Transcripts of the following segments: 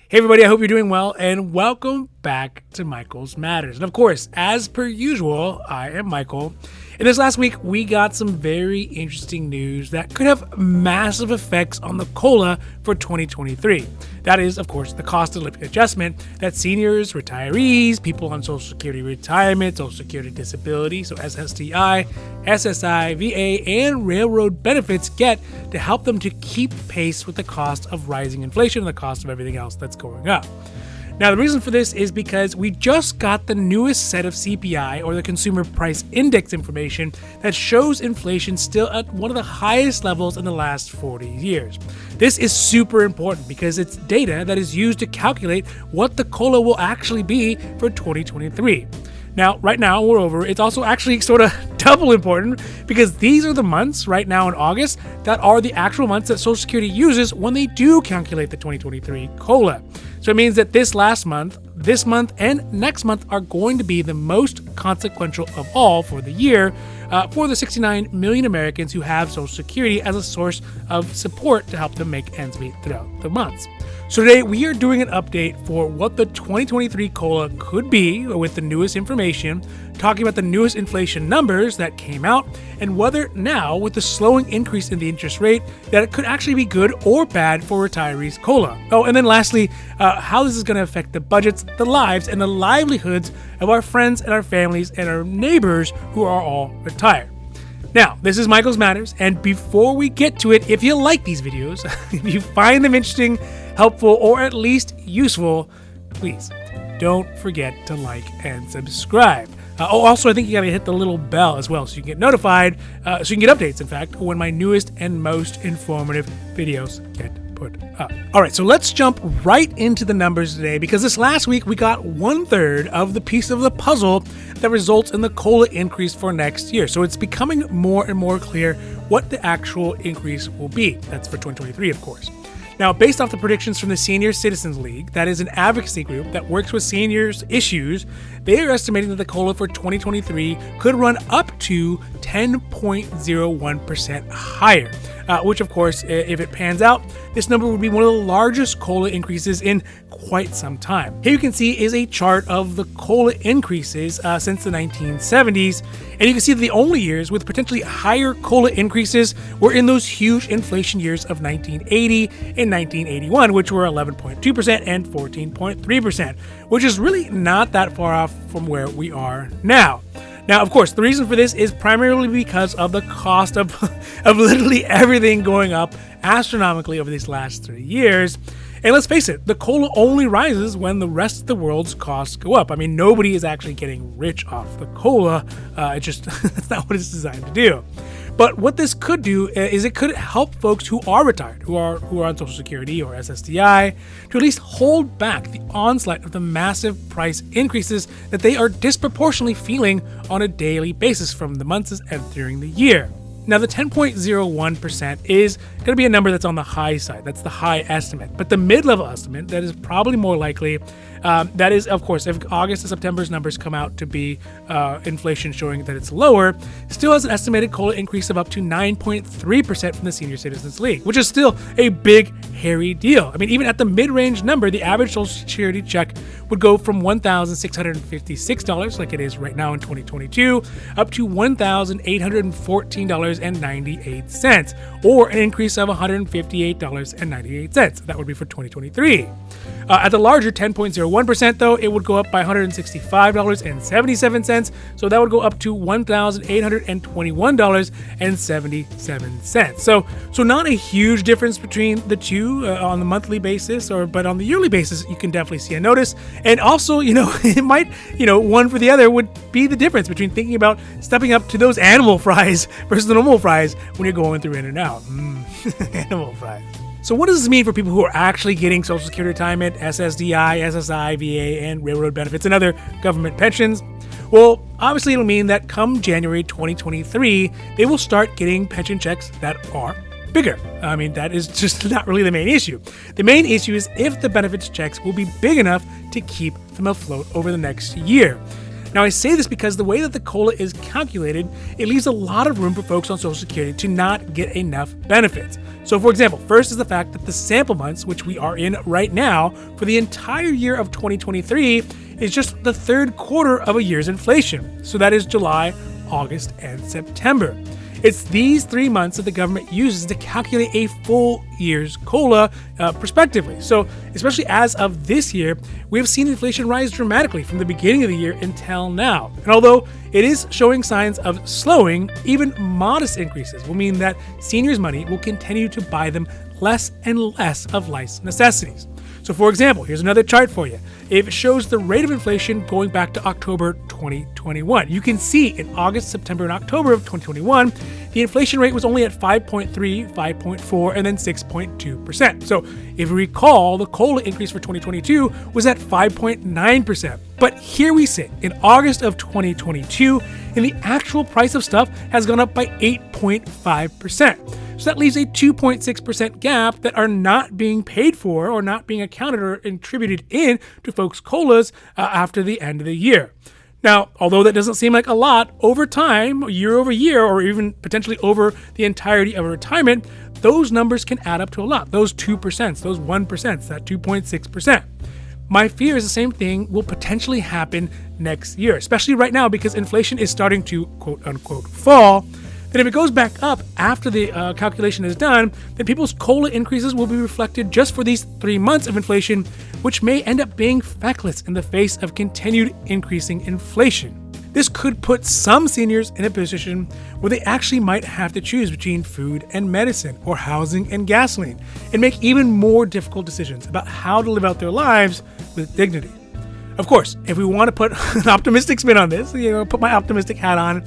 Hey everybody, I hope you're doing well, and welcome back to Michael's Matters. And of course, as per usual, I am Michael. And this last week, we got some very interesting news that could have massive effects on the COLA for 2023. That is, of course, the cost of living adjustment that seniors, retirees, people on Social Security retirement, Social Security disability, so SSDI, SSI, VA, and railroad benefits get to help them to keep pace with the cost of rising inflation and the cost of everything else that's going up. Now, the reason for this is because we just got the newest set of CPI, or the Consumer Price Index information, that shows inflation still at one of the highest levels in the last 40 years. This is super important because it's data that is used to calculate what the COLA will actually be for 2023. Now, right now, moreover, it's also actually sort of double important because these are the months right now in August that are the actual months that Social Security uses when they do calculate the 2023 COLA. So it means that this month, and next month are going to be the most consequential of all for the year for the 69 million Americans who have Social Security as a source of support to help them make ends meet throughout the months. So today we are doing an update for what the 2023 COLA could be with the newest information, talking about the newest inflation numbers that came out, and whether now, with the slowing increase in the interest rate, that it could actually be good or bad for retirees' COLA. Oh, and then lastly, how this is going to affect the budgets, the lives, and the livelihoods of our friends and our families and our neighbors who are all retired. Now, this is Michael's Matters, and before we get to it, if you like these videos, if you find them interesting, helpful, or at least useful, please don't forget to like and subscribe. Also, I think you gotta hit the little bell as well so you can get notified, so you can get updates, in fact, when my newest and most informative videos get put up. All right, so let's jump right into the numbers today, because this last week we got 1/3 of the piece of the puzzle that results in the COLA increase for next year. So it's becoming more and more clear what the actual increase will be. That's for 2023, of course. Now, based off the predictions from the Senior Citizens League, that is an advocacy group that works with seniors' issues, they are estimating that the COLA for 2023 could run up to 10.01% higher, which, of course, if it pans out, this number would be one of the largest COLA increases in quite some time. Here you can see is a chart of the COLA increases since the 1970s, and you can see that the only years with potentially higher COLA increases were in those huge inflation years of 1980 and 1981, which were 11.2% and 14.3%, which is really not that far off from where we are now. Now, of course, the reason for this is primarily because of the cost of literally everything going up astronomically over these last 3 years. And let's face it, the COLA only rises when the rest of the world's costs go up. I mean, nobody is actually getting rich off the COLA. That's not what it's designed to do. But what this could do is it could help folks who are retired, who are on Social Security or SSDI, to at least hold back the onslaught of the massive price increases that they are disproportionately feeling on a daily basis from the months and during the year. Now, the 10.01% is going to be a number that's on the high side. That's the high estimate. But the mid-level estimate that is probably more likely, that is, of course, if August and September's numbers come out to be inflation showing that it's lower, still has an estimated COLA increase of up to 9.3% from the Senior Citizens League, which is still a big, hairy deal. I mean, even at the mid-range number, the average Social Security check would go from $1,656, like it is right now in 2022, up to $1,814.98, or an increase of $158.98. That would be for 2023. At the larger 10.01%, though, it would go up by $165.77, so that would go up to $1,821.77. So not a huge difference between the two on the monthly basis, but on the yearly basis, you can definitely see a notice. And also, it might, one for the other would be the difference between thinking about stepping up to those animal fries versus the normal fries when you're going through In-N-Out. Animal fries. So what does this mean for people who are actually getting Social Security retirement, SSDI, SSI, VA, and railroad benefits and other government pensions? Well, obviously it'll mean that come January 2023, they will start getting pension checks that are bigger. I mean, that is just not really the main issue. The main issue is if the benefits checks will be big enough to keep them afloat over the next year. Now, I say this because the way that the COLA is calculated, it leaves a lot of room for folks on Social Security to not get enough benefits. So for example, first is the fact that the sample months, which we are in right now, for the entire year of 2023 is just the third quarter of a year's inflation. So that is July, August, and September. It's these 3 months that the government uses to calculate a full year's COLA prospectively. So especially as of this year, we have seen inflation rise dramatically from the beginning of the year until now. And although it is showing signs of slowing, even modest increases will mean that seniors' money will continue to buy them less and less of life's necessities. So for example, here's another chart for you. It shows the rate of inflation going back to October 2021. You can see in August, September, and October of 2021, the inflation rate was only at 5.3, 5.4, and then 6.2%. So if you recall, the COLA increase for 2022 was at 5.9%. But here we sit in August of 2022, and the actual price of stuff has gone up by 8.5%. So that leaves a 2.6% gap that are not being paid for or not being accounted or attributed in to folks' COLAs after the end of the year. Now, although that doesn't seem like a lot, over time, year over year, or even potentially over the entirety of a retirement, those numbers can add up to a lot. Those 2%, those 1%, that 2.6%. My fear is the same thing will potentially happen next year, especially right now because inflation is starting to quote unquote fall. Then if it goes back up after the calculation is done, then people's COLA increases will be reflected just for these 3 months of inflation, which may end up being feckless in the face of continued increasing inflation. This could put some seniors in a position where they actually might have to choose between food and medicine or housing and gasoline and make even more difficult decisions about how to live out their lives with dignity. Of course, if we want to put an optimistic spin on this, put my optimistic hat on,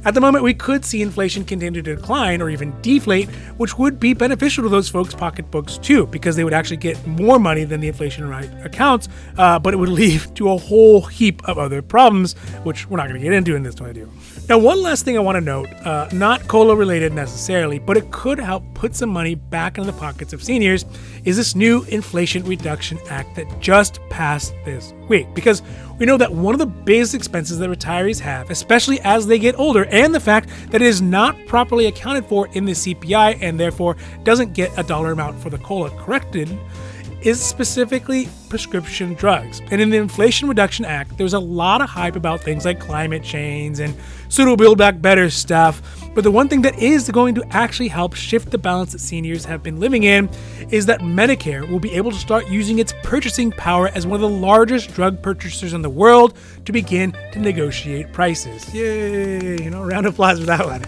at the moment, we could see inflation continue to decline or even deflate, which would be beneficial to those folks' pocketbooks too, because they would actually get more money than the inflation rate accounts, but it would lead to a whole heap of other problems, which we're not going to get into in this video. Now, one last thing I want to note, not COLA related necessarily, but it could help put some money back into the pockets of seniors, is this new Inflation Reduction Act that just passed this week. Because we know that one of the biggest expenses that retirees have, especially as they get older, and the fact that it is not properly accounted for in the CPI and therefore doesn't get a dollar amount for the COLA corrected, is specifically prescription drugs. And in the Inflation Reduction Act, there's a lot of hype about things like climate change and pseudo Build Back Better stuff. But the one thing that is going to actually help shift the balance that seniors have been living in is that Medicare will be able to start using its purchasing power as one of the largest drug purchasers in the world to begin to negotiate prices. Yay! Round of applause for that one.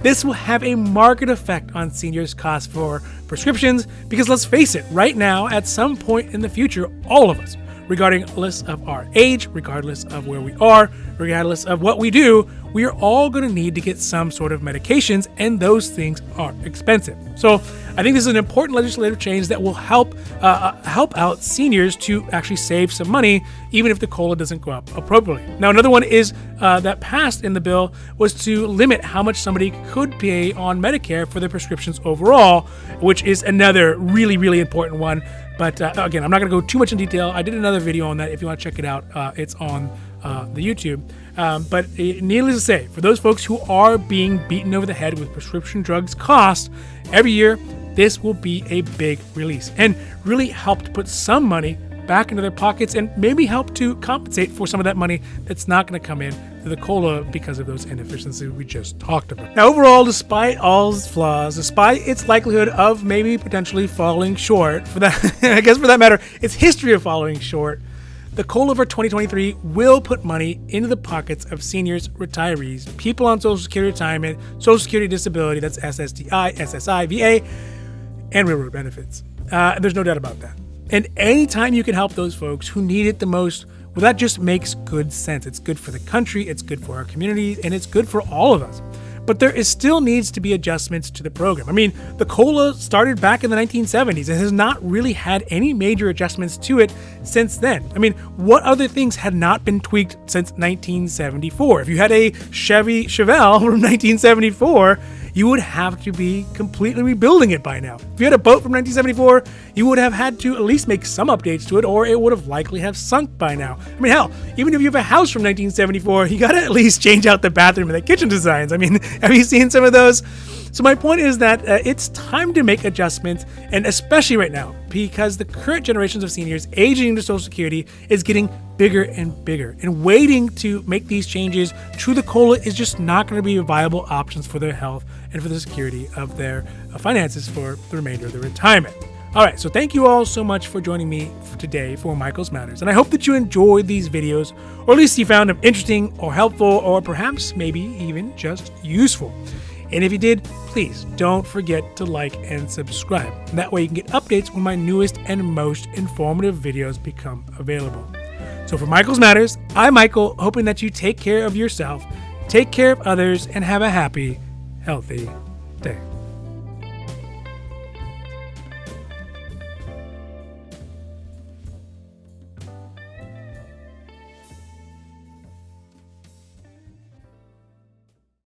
This will have a marked effect on seniors' costs for prescriptions because let's face it, right now, at some point in the future, all of us, regardless of our age, regardless of where we are, regardless of what we do, we are all going to need to get some sort of medications, and those things are expensive. So I think this is an important legislative change that will help out seniors to actually save some money, even if the COLA doesn't go up appropriately. Now, another one is that passed in the bill was to limit how much somebody could pay on Medicare for their prescriptions overall, which is another really, really important one. But again, I'm not going to go too much in detail. I did another video on that. If you want to check it out, it's on the YouTube. But needless to say, for those folks who are being beaten over the head with prescription drugs cost every year, this will be a big release and really help to put some money back into their pockets and maybe help to compensate for some of that money that's not going to come in to the COLA because of those inefficiencies we just talked about. Now, overall, despite all its flaws, despite its likelihood of maybe potentially falling short, for that, I guess for that matter, its history of falling short, the COLA for 2023 will put money into the pockets of seniors, retirees, people on Social Security retirement, Social Security disability, that's SSDI, SSI, VA, and railroad benefits. There's no doubt about that. And anytime you can help those folks who need it the most, well, that just makes good sense. It's good for the country, it's good for our communities, and it's good for all of us. But there still needs to be adjustments to the program. I mean, the COLA started back in the 1970s and has not really had any major adjustments to it since then. I mean, what other things had not been tweaked since 1974? If you had a Chevy Chevelle from 1974, you would have to be completely rebuilding it by now. If you had a boat from 1974, you would have had to at least make some updates to it, or it would have likely have sunk by now. I mean, hell, even if you have a house from 1974, you gotta at least change out the bathroom and the kitchen designs. I mean, have you seen some of those? So my point is that it's time to make adjustments, and especially right now, because the current generations of seniors aging into Social Security is getting bigger and bigger. And waiting to make these changes to the COLA is just not going to be viable options for their health and for the security of their finances for the remainder of their retirement. All right, so thank you all so much for joining me today for Michael's Matters. And I hope that you enjoyed these videos, or at least you found them interesting or helpful, or perhaps maybe even just useful. And if you did, please don't forget to like and subscribe. That way you can get updates when my newest and most informative videos become available. So for Michael's Matters, I'm Michael, hoping that you take care of yourself, take care of others, and have a happy, healthy day.